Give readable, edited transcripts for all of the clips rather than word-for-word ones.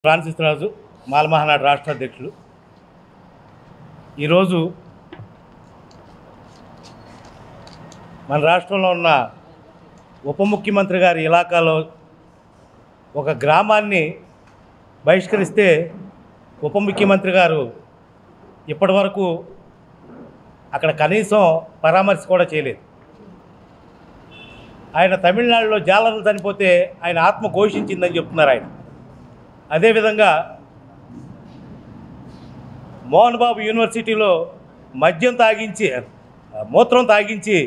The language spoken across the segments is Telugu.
ఫ్రాన్సిస్ రాజు మాలమహనాడు రాష్ట్ర అధ్యక్షులు. ఈరోజు మన రాష్ట్రంలో ఉన్న ఉప ముఖ్యమంత్రి గారి ఇలాకాలో ఒక గ్రామాన్ని బహిష్కరిస్తే ఉప ముఖ్యమంత్రి గారు ఇప్పటి వరకు అక్కడ కనీసం పరామర్శ కూడా చేయలేదు. ఆయన తమిళనాడులో జాలర్లు చనిపోతే ఆయన ఆత్మ ఘోషించిందని చెప్తున్నారు. ఆయన అదేవిధంగా మోహన్ బాబు యూనివర్సిటీలో మద్యం తాగించి మూత్రం తాగించి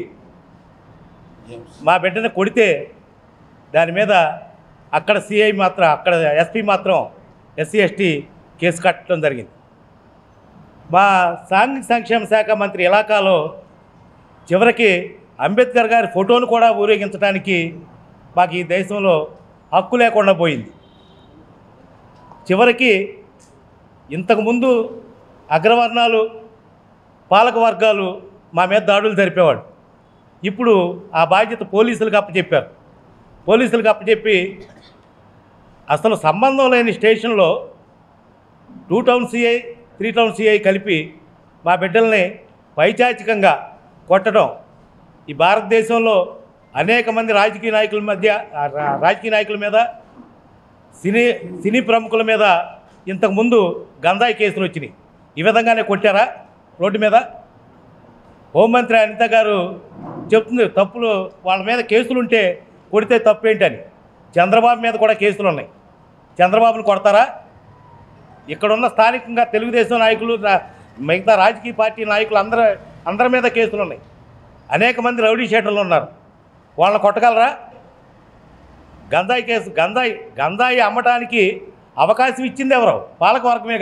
మా బిడ్డను కొడితే దాని మీద అక్కడ సిఐ మాత్రం అక్కడ ఎస్పీ మాత్రం ఎస్సీ ఎస్టీ కేసు కట్టడం జరిగింది. మా సాంఘిక సంక్షేమ శాఖ మంత్రి ఇలాకాలో చివరికి అంబేద్కర్ గారి ఫోటోను కూడా ఊరేగించడానికి మాకు ఈ దేశంలో హక్కు లేకుండా పోయింది. చివరికి ఇంతకుముందు అగ్రవర్ణాలు పాలక వర్గాలు మా మీద దాడులు జరిపేవాడు. ఇప్పుడు ఆ బాధ్యత పోలీసులకు అప్పచెప్పారు. పోలీసులకు అప్పచెప్పి అసలు సంబంధం లేని స్టేషన్లో 2 టౌన్ సిఐ 3 టౌన్ సిఐ కలిపి మా బిడ్డల్ని పైచాచికంగా కొట్టడం ఈ భారతదేశంలో అనేక మంది రాజకీయ నాయకుల మీద సినీ ప్రముఖుల మీద ఇంతకుముందు గంజాయి కేసులు వచ్చినాయి. ఈ విధంగానే కొట్టారా రోడ్డు మీద? హోంమంత్రి అనిత గారు చెప్తుంది తప్పులు వాళ్ళ మీద కేసులుంటే కొడితే తప్పేంటని. చంద్రబాబు మీద కూడా కేసులు ఉన్నాయి. చంద్రబాబును కొడతారా? ఇక్కడున్న స్థానికంగా తెలుగుదేశం నాయకులు మిగతా రాజకీయ పార్టీ నాయకులు అందరి మీద కేసులు ఉన్నాయి. అనేక మంది రౌడీ షీటర్లు ఉన్నారు. వాళ్ళని కొట్టగలరా? గంజాయి కేసు గంజాయి అమ్మటానికి అవకాశం ఇచ్చింది ఎవరు? పాలకవర్గమే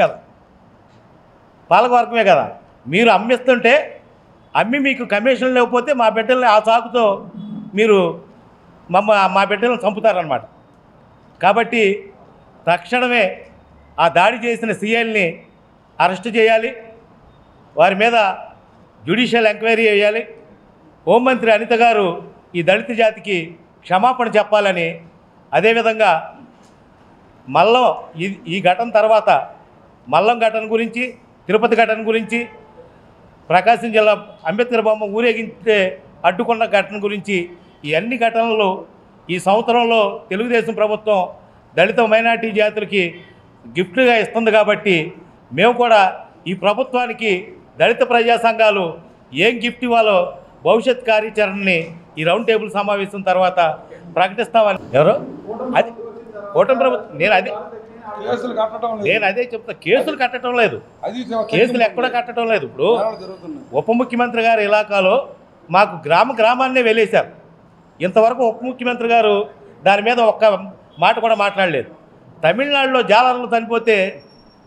కదా. మీరు అమ్మిస్తుంటే అమ్మి మీకు కమిషన్ లేకపోతే మా బిడ్డల్ని ఆ సాకుతో మీరు మా బిడ్డలను చంపుతారనమాట. కాబట్టి తక్షణమే ఆ దాడి చేసిన సీఐల్ని అరెస్ట్ చేయాలి. వారి మీద జ్యుడిషియల్ ఎంక్వైరీ చేయాలి. హోంమంత్రి అనిత గారు ఈ దళిత జాతికి క్షమాపణ చెప్పాలని, అదేవిధంగా మల్లం ఈ ఘటన తర్వాత మల్లం ఘటన గురించి, తిరుపతి ఘటన గురించి, ప్రకాశం జిల్లా అంబేద్కర్ బొమ్మ ఊరేగించే అడ్డుకున్న ఘటన గురించి ఈ అన్ని ఘటనలు ఈ సంవత్సరంలో తెలుగుదేశం ప్రభుత్వం దళిత మైనార్టీ జాతులకి గిఫ్ట్గా ఇస్తుంది. కాబట్టి మేము కూడా ఈ ప్రభుత్వానికి దళిత ప్రజా సంఘాలు ఏం గిఫ్ట్ ఇవ్వాలో భవిష్యత్ కార్యాచరణని ఈ రౌండ్ టేబుల్ సమావేశం తర్వాత ప్రకటిస్తామని. ఎవరు అది కూటమి ప్రభుత్వం? నేను అదే చెప్తా. కేసులు కట్టడం లేదు, కేసులు ఎక్కడ కట్టడం లేదు. ఇప్పుడు ఉప ముఖ్యమంత్రి గారి ఇలాకాలో మాకు గ్రామాన్నే వెళ్ళేశారు. ఇంతవరకు ఉప ముఖ్యమంత్రి గారు దాని మీద ఒక్క మాట కూడా మాట్లాడలేదు. తమిళనాడులో జాలర్లు చనిపోతే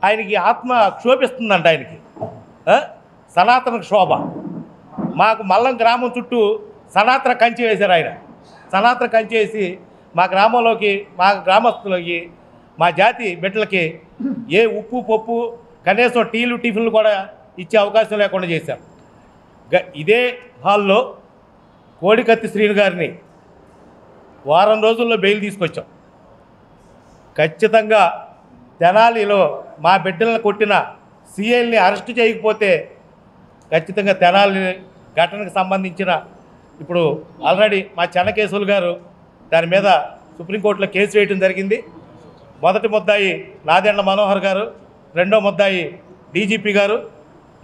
ఆయనకి ఆత్మ క్షోభిస్తుందంట. ఆయనకి సనాతన క్షోభ. మాకు మల్లం గ్రామం చుట్టూ సనాతన కంచె వేశారు. ఆయన సనాతన కంచె వేసి మా గ్రామంలోకి, మా గ్రామస్తులకి, మా జాతి బిడ్డలకి ఏ ఉప్పు పప్పు కనీసం టీలు టిఫిన్లు కూడా ఇచ్చే అవకాశం లేకుండా చేశారు. ఇదే హాల్లో కోడికత్తి శ్రీను గారిని వారం రోజుల్లో బెయిల్ తీసుకొచ్చాం. ఖచ్చితంగా తెనాలిలో మా బిడ్డలను కొట్టిన సీఐల్ని అరెస్ట్ చేయకపోతే ఖచ్చితంగా తెనాలి ఘటనకు సంబంధించిన ఇప్పుడు ఆల్రెడీ మా చెన్నకేశవులు గారు దాని మీద సుప్రీంకోర్టులో కేసు వేయడం జరిగింది. మొదటి ముద్దాయి నాదెండ్ల మనోహర్ గారు, రెండో ముద్దాయి డీజీపీ గారు,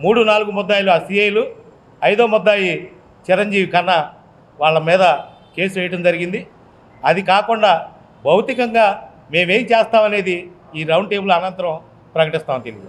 3, 4 ముద్దాయిలు ఆ సిఐలు, 5వ ముద్దాయి చిరంజీవి కన్నా వాళ్ళ మీద కేసు వేయడం జరిగింది. అది కాకుండా భౌతికంగా మేమేం చేస్తామనేది ఈ రౌండ్ టేబుల్ అనంతరం ప్రకటిస్తామని తెలియదు.